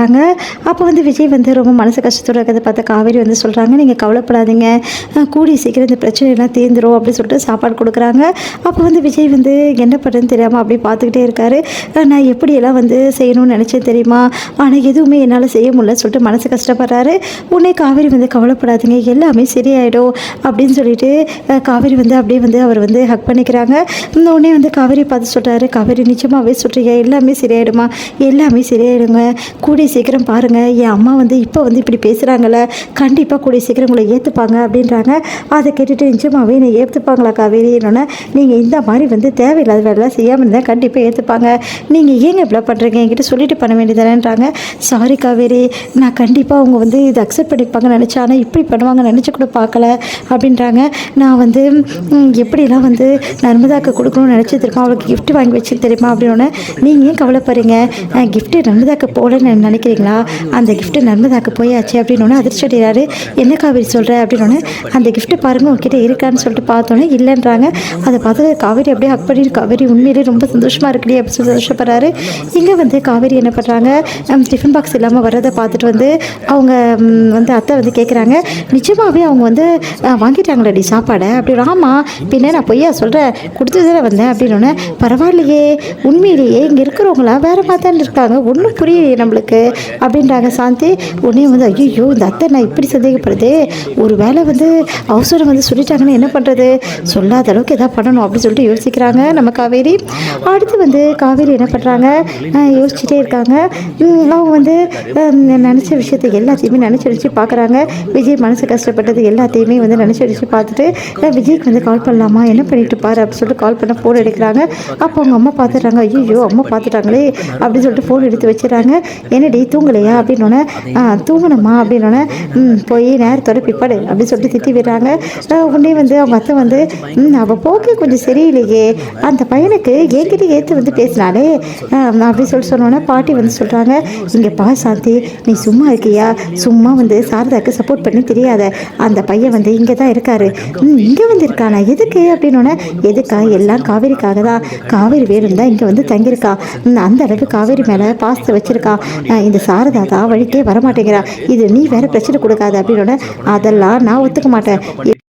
சொல்கிறாங்க. அப்போ வந்து விஜய் வந்து ரொம்ப மனசு கஷ்டத்தோட இருக்கிறத பார்த்த காவேரி வந்து சொல்கிறாங்க, நீங்கள் கவலைப்படாதீங்க, கூடிய சீக்கிரம் இந்த பிரச்சனையெல்லாம் தீர்ந்துரும் அப்படின்னு சொல்லிட்டு சாப்பாடு கொடுக்குறாங்க. அப்போ வந்து விஜய் வந்து என்ன பண்ணுறதுன்னு தெரியாமல் அப்படி பார்த்துக்கிட்டே இருக்காரு. நான் எப்படியெல்லாம் வந்து செய்யணும்னு நினச்சேன் தெரியுமா, ஆனால் எதுவுமே என்னால் செய்ய முடியலன்னு சொல்லிட்டு மனசு கஷ்டப்படுறாரு. உடனே காவேரி வந்து கவலைப்படாதீங்க, எல்லாமே சரியாயிடும் அப்படின்னு சொல்லிட்டு காவேரி வந்து அப்படியே வந்து அவர் வந்து ஹக் பண்ணிக்கிறாங்க. உடனே வந்து காவேரி பார்த்து சொல்கிறாரு, காவேரி நிச்சயமாகவே சொல்கிறீங்க, எல்லாமே சரியாயிடுமா, எல்லாமே சரியாயிடுங்க, கூடிய சீக்கிரம் பாருங்கள், என் அம்மா வந்து இப்போ வந்து இப்படி பேசுகிறாங்கள, கண்டிப்பாக கூடிய சீக்கிரம் உங்களை ஏற்றுப்பாங்க அப்படின்றாங்க. அதை கேட்டுட்டு நிச்சயமாகவே என்னை ஏற்றுப்பாங்களா காவேரி, என்னன்னா நீங்கள் இந்த மாதிரி வந்து தேவையில்லாத வேலைலாம் செய்யாமல் இருந்தால் கண்டிப்பாக ஏற்றுப்பாங்க, நீங்கள் ஏங்க இப்படி பண்ணுறீங்க, என்கிட்ட சொல்லிட்டு பண்ண வேண்டியதானேன்றாங்க. சாரி காவேரி, நான் கண்டிப்பாக அவங்க வந்து இதை அக்செப்ட் பண்ணிப்பாங்கன்னு நினச்சேன், ஆனால் இப்படி பண்ணுவாங்க நினச்சி கூட பார்க்கல அப்படின்றாங்க. நான் வந்து எப்படிலாம் வந்து நர்மதாக்கு கொடுக்கணும்னு நினச்சிருக்கோம், அவளுக்கு கிஃப்ட் வாங்கி வச்சு தெரியுமா அப்படின்னு. நீங்கள் ஏன் கவலைப்படுறீங்க, கிஃப்ட்டு நர்மதாக்கு போகலன்னு நினைக்கிறீங்களா, அந்த கிஃப்ட்டு நர்மதாக்கு போயாச்சு அப்படின்னு அதிர்ச்சி அடைகிறாரு. என்ன காவேரி சொல்கிற அப்படின்னு. அந்த கிஃப்ட்டு பாருங்கள் உங்ககிட்ட இருக்கான்னு சொல்லிட்டு பார்த்தோன்னே இல்லைன்றாங்க. அதை பார்த்து காவேரி அப்படியே ஹக் பண்ணி, காவேரி உண்மையிலே ரொம்ப சந்தோஷமாக இருக்குடி அப்படின்னு சொல்லி சந்தோஷப்படுறாரு. இங்கே வந்து காவேரி என்ன பண்ணுறாங்க, டிஃபன் பாக்ஸ் இல்லாமல் வர்றதை பார்த்துட்டு வந்து அவங்க வந்து அத்தை வந்து கேட்குறாங்க, நிச்சயமாகவே அவங்க வந்து வாங்கிட்டாங்களடி சாப்பாடை அப்படின்னு. ஆமாம் பின்ன நான் பொய்யா சொல்கிறேன், கொடுத்து தானே வந்தேன் அப்படின்னு. பரவாயில்லையே, உண்மையிலேயே இங்கே இருக்கிறவங்களா வேறு மாதிரி இருக்காங்க, ஒன்றும் புரியலையே நம்மளுக்கு அப்படின்றாங்க சாந்தி. உடனே வந்து ஐயோ இந்த அத்தை நான் இப்படி சந்தேகப்படுதே, ஒரு வேளை வந்து அவசரம் வந்து சொல்லிட்டாங்கன்னு என்ன பண்ணுறது, சொல்லாத அளவுக்கு எதாவது பண்ணணும் அப்படின்னு சொல்லிட்டு யோசிக்கிறாங்க நம்ம காவேரி. அடுத்து வந்து காவேரி என்ன பண்ணுறாங்க, யோசிச்சுட்டே இருக்காங்க. அவங்க வந்து நினச்ச விஷயத்தை எல்லாத்தையுமே நினச்சி பார்க்குறாங்க. விஜய் மனசு கஷ்டப்பட்டது எல்லாத்தையுமே வந்து நினச்சி பார்த்துட்டு விஜய்க்கு வந்து கால் பண்ணலாமா, என்ன பண்ணிட்டு பாரு அப்படின்னு சொல்லிட்டு கால் பண்ண ஃபோன் எடுக்கிறாங்க. அப்போ அவங்க அம்மா பார்த்துட்றாங்க, ஐயோ அம்மா பார்த்துட்டாங்களே அப்படின்னு சொல்லிட்டு ஃபோன் எடுத்து வச்சுறாங்க. என்னடி தூங்கலையா அப்படின்னோடனே, தூங்கணுமா அப்படின்னோடனே, போய் நேரத்தோட பிப்பாடு அப்படின்னு சொல்லிட்டு திட்டி விடுறாங்க. உடனே வந்து அவங்க அத்தை வந்து அவள் போக்கே கொஞ்சம் சரியில்லையே, அந்த பையனுக்கு என்கிட்ட ஏற்று வந்து பேசினாலே அப்படின்னு சொல்லிட்டு சொன்னோன்னே பாட்டி வந்து சொல்கிறாங்க, இங்கே பா சாந்தி, நீ சும்மா இருக்கியா, சும்மா வந்து சாரதாக்கு சப்போர்ட் பண்ணி தெரியாத, அந்த பையன் வந்து இங்கே தான் இருக்காரு, இங்கே வந்து இருக்கானா எதுக்கு அப்படின்னோடனே, எதுக்கா, எல்லாம் காவேரிக்காக தான், காவேரி வேணும் தான் இங்கே வந்து தங்கியிருக்கா, அந்த அளவுக்கு காவேரி மேலே பாசத்தை வச்சுருக்கா, இந்த சாரதா தான் வழிக்கே வரமாட்டேங்கிறா, இது நீ வேறு பிரச்சனை கொடுக்காத அப்படின்னோட, அதெல்லாம் நான் ஒத்துக்க மாட்டேன்.